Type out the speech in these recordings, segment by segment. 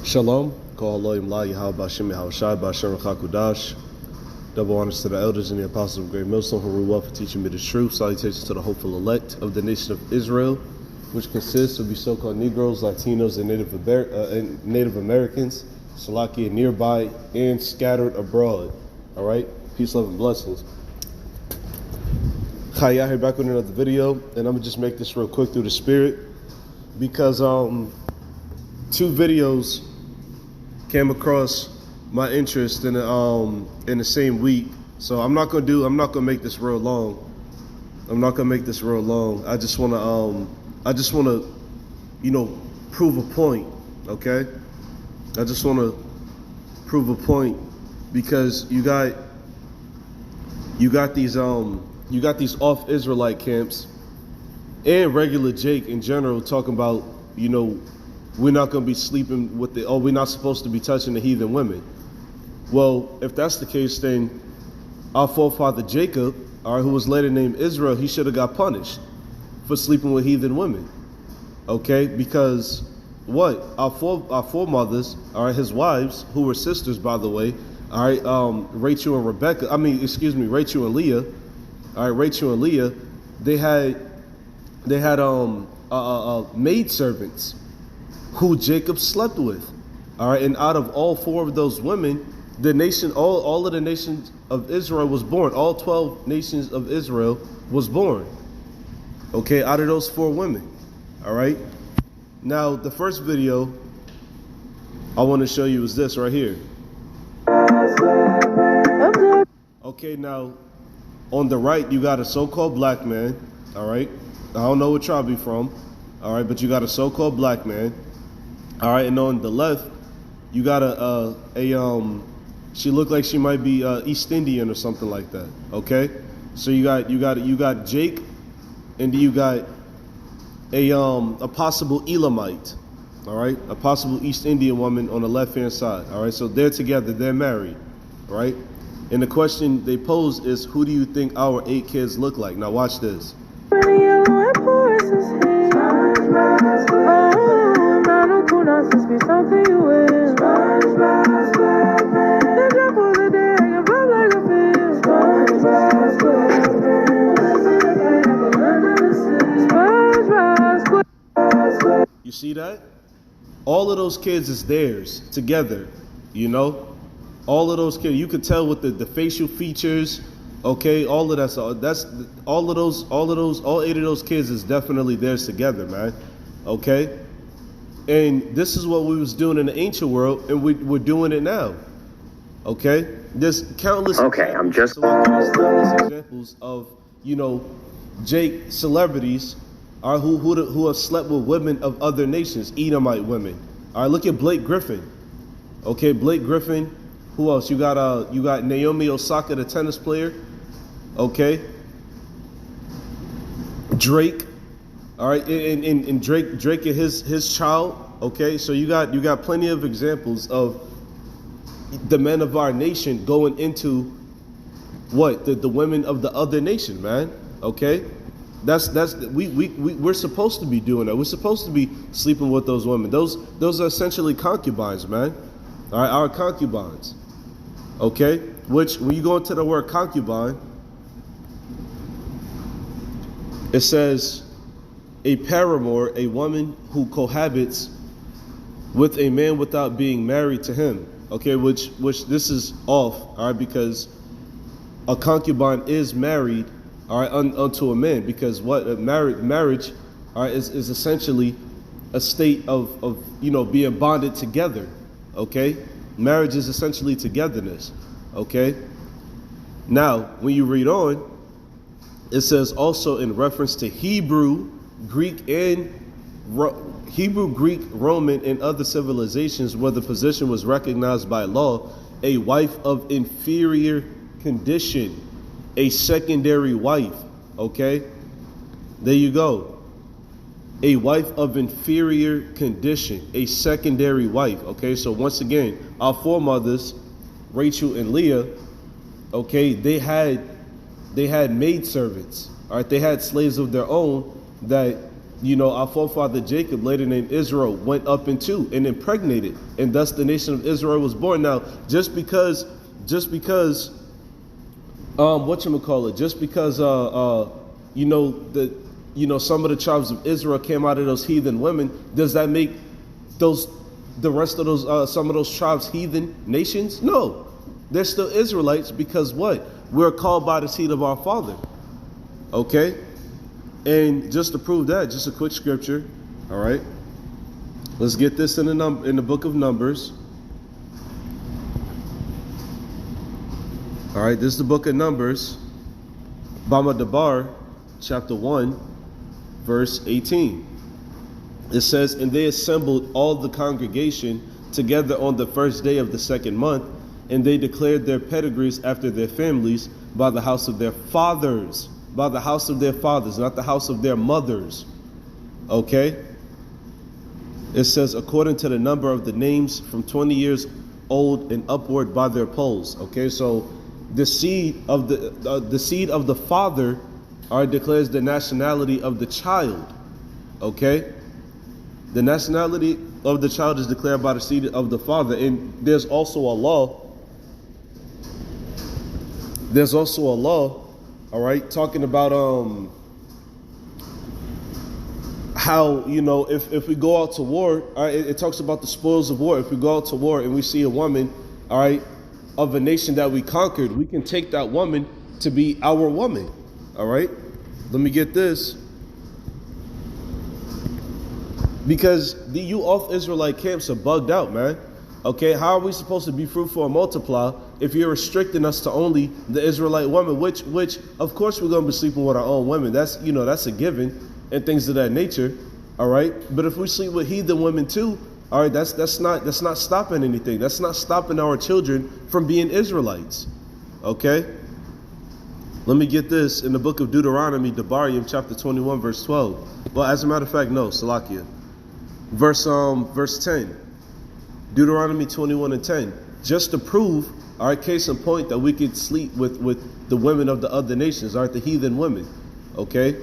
Shalom. Double honors to the elders and the apostles of Great Millstone who rule well for teaching me the truth. Salutations to the hopeful elect of the nation of Israel, which consists of the so-called Negroes, Latinos, and Native Americans, Salakia nearby and scattered abroad. All right? Peace, love, and blessings. Hi, y'all here back with another video, and I'm going to just make this real quick through the spirit because two videos came across my interest in the same week. So I'm not gonna make this real long. I just wanna prove a point, okay? I just wanna prove a point because you got these off Israelite camps and regular Jake in general talking about, we're not going to be sleeping with we're not supposed to be touching the heathen women. Well, if that's the case, then our forefather Jacob, who was later named Israel, he should have got punished for sleeping with heathen women. Okay? Because our foremothers, his wives, who were sisters, by the way, Rachel and Leah, Rachel and Leah, they had maid servants who Jacob slept with. And out of all four of those women, the nation, all of the nations of Israel was born. All 12 nations of Israel was born. Okay, out of those four women. All right. Now, the first video I want to show you is this right here. Okay, now on the right you got a so-called black man. All right. I don't know what tribe he's from. All right, but you got a so-called black man. All right, and on the left, you got she looked like she might be East Indian or something like that. Okay, so you got Jake, and you got a possible Elamite. All right, a possible East Indian woman on the left-hand side. All right, so they're together, they're married, right? And the question they pose is, who do you think our 8 kids look like? Now watch this. You see that? All of those kids is theirs together, all of those kids. You could tell with the facial features, okay, all of that. So that's all 8 of those kids is definitely theirs together, man. Okay, and this is what we was doing in the ancient world, and we're doing it now. Okay, there's countless. Okay, countless examples of Jake celebrities who have slept with women of other nations, Edomite women. All right, look at Blake Griffin. Okay, Blake Griffin. Who else? You got Naomi Osaka, the tennis player. Okay. Drake. All right, and Drake and his child. Okay, so you got plenty of examples of the men of our nation going into the women of the other nation, man. Okay, we're supposed to be doing that. We're supposed to be sleeping with those women. Those are essentially concubines, man. All right, our concubines. Okay, which when you go into the word concubine, it says a paramour, a woman who cohabits with a man without being married to him. Okay, which this is off, all right, because a concubine is married, all right, unto a man, because marriage, all right, is essentially a state of being bonded together. Okay, marriage is essentially togetherness. Okay, now when you read on, it says also in reference to Hebrew, Greek, Roman, and other civilizations where the position was recognized by law, a wife of inferior condition, a secondary wife. Okay, there you go. A wife of inferior condition, a secondary wife. Okay, so once again, our foremothers, Rachel and Leah, okay, they had maidservants. All right, they had slaves of their own that our forefather Jacob, later named Israel, went up into and impregnated, and thus the nation of Israel was born. Now, just because whatchamacallit, just because some of the tribes of Israel came out of those heathen women, does that make the rest of those some of those tribes heathen nations? No, they're still Israelites, because what? We're called by the seed of our father. Okay? And just to prove that, just a quick scripture. All right, let's get this in the book of Numbers. All right, this is the book of Numbers, Bama Debar, chapter 1, verse 18. It says, "And they assembled all the congregation together on the first day of the second month, and they declared their pedigrees after their families by the house of their fathers." By the house of their fathers, not the house of their mothers. Okay? It says, according to the number of the names from 20 years old and upward by their polls. Okay, so the seed of the father declares the nationality of the child. Okay? The nationality of the child is declared by the seed of the father. And there's also a law. All right, talking about how, if we go out to war, all right, it talks about the spoils of war. If we go out to war and we see a woman, all right, of a nation that we conquered, we can take that woman to be our woman. All right, let me get this. Because you off Israelite camps are bugged out, man. Okay, how are we supposed to be fruitful and multiply if you're restricting us to only the Israelite woman, which of course we're going to be sleeping with our own women. That's a given, and things of that nature. All right, but if we sleep with heathen women too, all right, that's not stopping anything. That's not stopping our children from being Israelites. Okay, let me get this in the book of Deuteronomy, Debarium, chapter 21, verse 12. Well, as a matter of fact, no, Salakia, verse 10. Deuteronomy 21 and 10, just to prove, all right, case in point, that we could sleep with the women of the other nations, all right, the heathen women. Okay,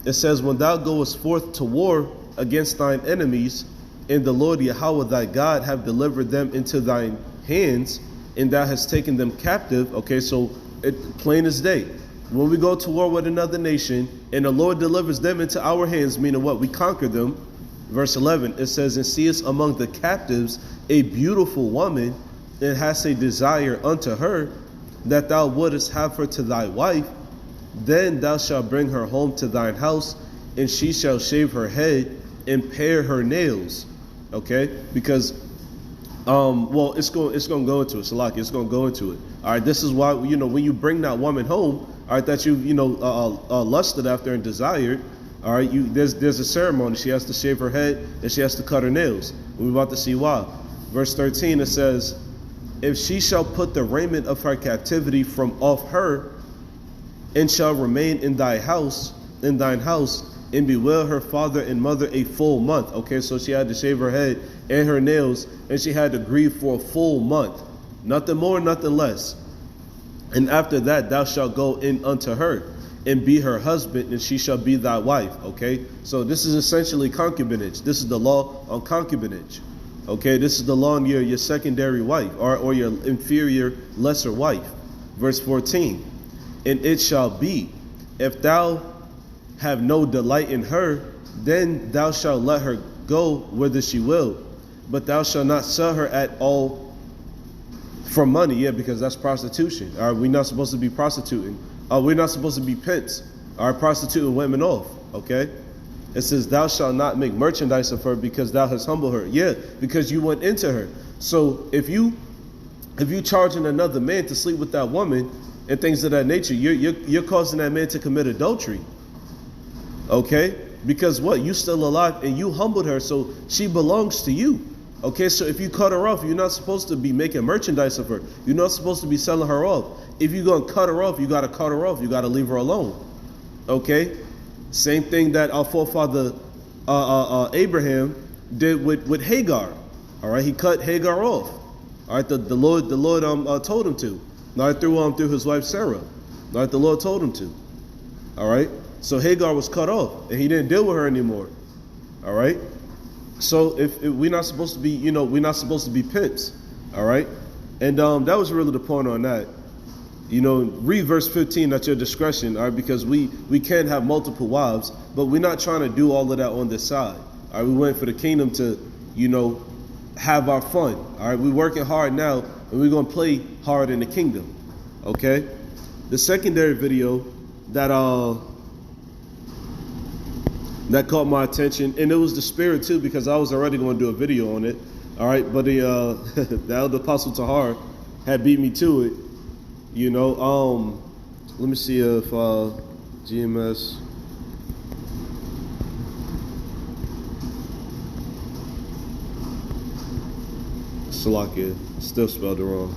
it says, when thou goest forth to war against thine enemies, and the Lord Yahweh thy God have delivered them into thine hands, and thou hast taken them captive. Okay, so plain as day, when we go to war with another nation and the Lord delivers them into our hands, meaning what? We conquer them. Verse 11, it says, and seest among the captives a beautiful woman, and hast a desire unto her, that thou wouldest have her to thy wife, then thou shalt bring her home to thine house, and she shall shave her head and pare her nails. Okay, because it's going to go into it. Salaki, it's going to go into it. All right, this is why, when you bring that woman home, all right, that you lusted after and desired. All right, there's a ceremony. She has to shave her head and she has to cut her nails. We're about to see why. Verse 13, it says, if she shall put the raiment of her captivity from off her, and shall remain in thine house, and bewail her father and mother a full month. Okay, so she had to shave her head and her nails, and she had to grieve for a full month. Nothing more, nothing less. And after that, thou shalt go in unto her, and be her husband, and she shall be thy wife. Okay, so this is essentially concubinage. This is the law on concubinage. Okay, this is the law on your secondary wife, or your inferior, lesser wife. Verse 14, and it shall be, if thou have no delight in her, then thou shalt let her go whither she will, but thou shalt not sell her at all for money. Yeah, because that's prostitution. All right, we're not supposed to be prostituting. We're not supposed to be pimps, or prostituting women off. Okay, it says, thou shalt not make merchandise of her, because thou hast humbled her. Yeah, because you went into her. So if you charging another man to sleep with that woman and things of that nature, you're causing that man to commit adultery. Okay, because what? You still alive and you humbled her, so she belongs to you. Okay, so if you cut her off, you're not supposed to be making merchandise of her. You're not supposed to be selling her off. If you're going to cut her off, you got to cut her off. You got to leave her alone. Okay? Same thing that our forefather Abraham did with Hagar. All right, he cut Hagar off. All right, the Lord told him to. All right, through his wife Sarah. All right, the Lord told him to. All right, So Hagar was cut off, and he didn't deal with her anymore. All right. So if we're not supposed to be, we're not supposed to be pimps. All right. And that was really the point on that. Read verse 15 at your discretion, all right, because we can have multiple wives, but we're not trying to do all of that on this side. All right, we went for the kingdom to, have our fun. All right, we're working hard now, and we're going to play hard in the kingdom. Okay? The secondary video that caught my attention, and it was the spirit too, because I was already going to do a video on it. All right, but the elder apostle Tahar had beat me to it. Let me see if GMS. Salakia, still spelled it wrong.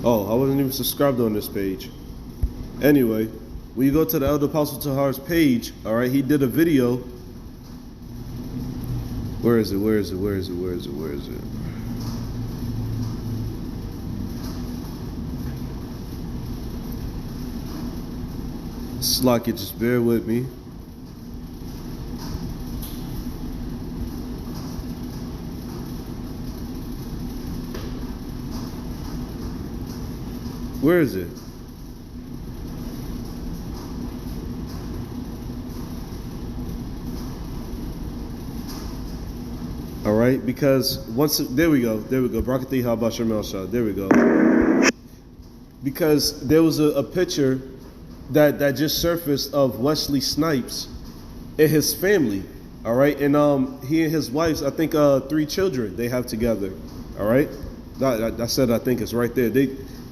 Oh, I wasn't even subscribed on this page. Anyway, when you go to the elder apostle Tahar's page, all right, he did a video. Where is it? Slack it, just bear with me. Where is it? All right, because there we go. Brakati Habashar Melshah. There we go. Because there was a picture that just surfaced of Wesley Snipes and his family. All right, and he and his wife, I think 3 children they have together. All right, I said I think it's right there.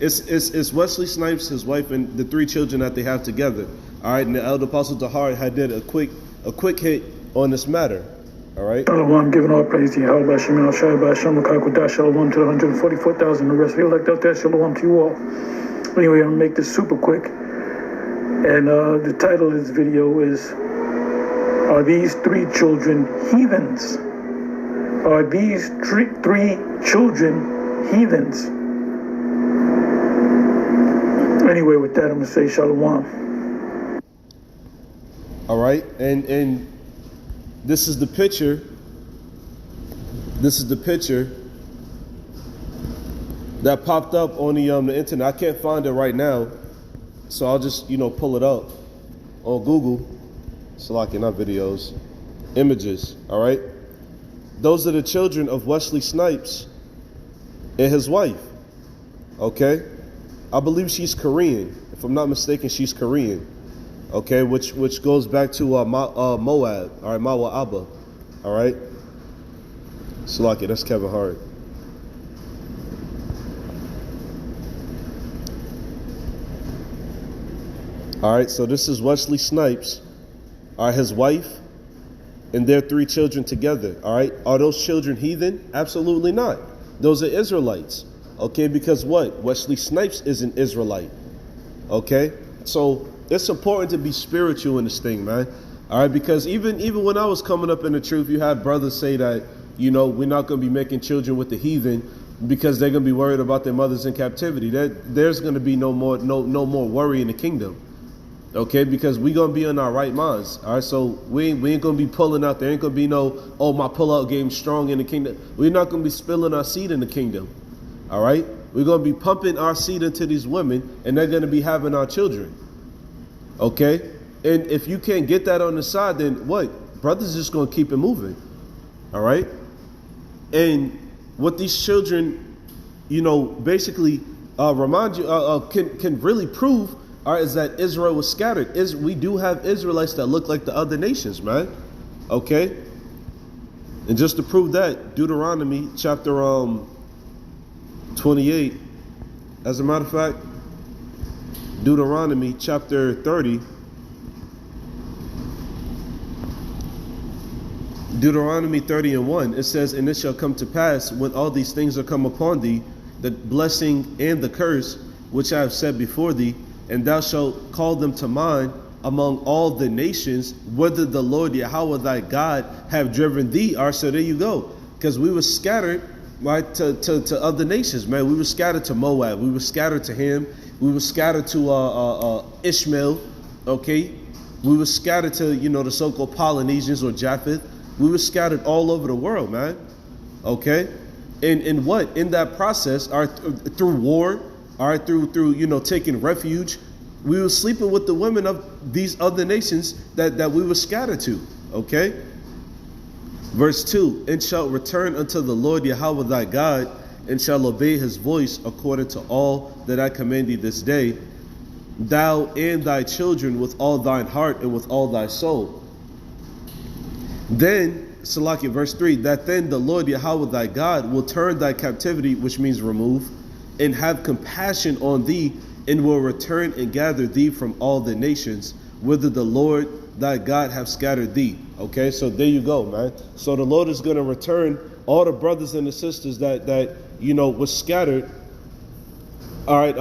It's Wesley Snipes, his wife, and the 3 children that they have together. All right, and the elder apostle Tahar had did a quick hit on this matter. All right. Shalom, giving all praise to Yahweh, Shemel, Shai, Shem, Kakudah, Shalom to the 144,000, the rest of you elect out there, Shalom to you all. Anyway, I'm gonna make this super quick. And the title of this video is, are these 3 children heathens? Are these 3 children heathens? Anyway, with that, I'm gonna say Shalom. All right, and this is the picture. This is the picture that popped up on the internet. I can't find it right now, so I'll just pull it up on Google. Slacking, not videos, images. All right, those are the children of Wesley Snipes and his wife. Okay, I believe she's Korean. If I'm not mistaken, she's Korean. Okay, which goes back to Moab, all right, Mawa Abba, all right. Salaki, that's Kevin Hart. All right, so this is Wesley Snipes, all right, his wife, and their 3 children together. All right, are those children heathen? Absolutely not. Those are Israelites. Okay, because what? Wesley Snipes is an Israelite. Okay, so it's important to be spiritual in this thing, man. All right, because even when I was coming up in the truth, you had brothers say that, we're not going to be making children with the heathen because they're going to be worried about their mothers in captivity. There's going to be no more worry in the kingdom. Okay, because we're going to be in our right minds. All right, so we ain't going to be pulling out. There ain't going to be my pull-out game strong in the kingdom. We're not going to be spilling our seed in the kingdom. All right, we're going to be pumping our seed into these women, and they're going to be having our children. Okay, and if you can't get that on the side, then what? Brothers just going to keep it moving. All right, and what these children, basically remind you can really prove, all right, is that Israel was scattered. We do have Israelites that look like the other nations, man. Okay, and just to prove that, Deuteronomy chapter 28. As a matter of fact, Deuteronomy chapter 30. Deuteronomy 30:1. It says, "And it shall come to pass when all these things are come upon thee, the blessing and the curse which I have said before thee, and thou shalt call them to mind among all the nations, whether the Lord Yahweh thy God have driven thee." All right, so there you go. Because we were scattered, right, to other nations, man. We were scattered to Moab. We were scattered to Ham. We were scattered to Ishmael, okay? We were scattered to, the so-called Polynesians or Japheth. We were scattered all over the world, man, okay? And what? In that process, through war, through taking refuge, we were sleeping with the women of these other nations that we were scattered to, okay? Verse 2, and shalt return unto the Lord Yahweh thy God, and shall obey his voice according to all that I command thee this day, thou and thy children with all thine heart and with all thy soul. Then, Salakia, verse 3, that then the Lord Yahweh thy God will turn thy captivity, which means remove, and have compassion on thee, and will return and gather thee from all the nations, whither the Lord thy God have scattered thee. Okay, so there you go, man. So the Lord is going to return all the brothers and the sisters that was scattered, all right,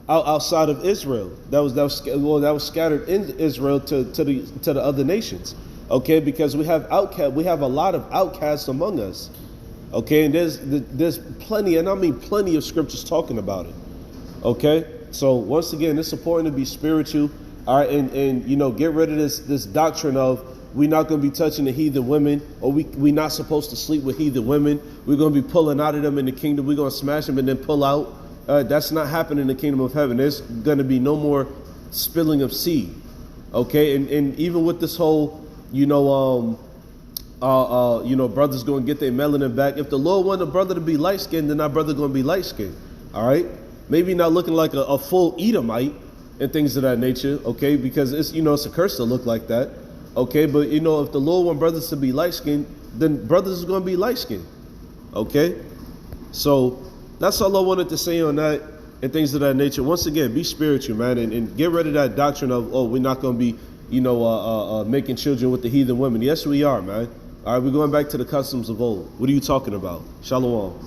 outside of Israel. That was scattered in Israel to the other nations. Okay, because we have a lot of outcasts among us. Okay, and there's plenty, and I mean plenty of scriptures talking about it. Okay, so once again, it's important to be spiritual, all right, and get rid of this doctrine of we're not going to be touching the heathen women, or we're not supposed to sleep with heathen women. We're going to be pulling out of them in the kingdom. We're going to smash them and then pull out. That's not happening in the kingdom of heaven. There's going to be no more spilling of seed. Okay, and even with this whole, brothers going to get their melanin back. If the Lord want a brother to be light skinned, then our brother going to be light skinned. All right, maybe not looking like a full Edomite and things of that nature. Okay, because it's it's a curse to look like that. Okay, but if the Lord want brothers to be light skinned, then brothers is going to be light skinned. Okay, so that's all I wanted to say on that and things of that nature. Once again, be spiritual, man, and get rid of that doctrine of we're not going to be making children with the heathen women. Yes, we are, man. All right, we're going back to the customs of old. What are you talking about? Shalom.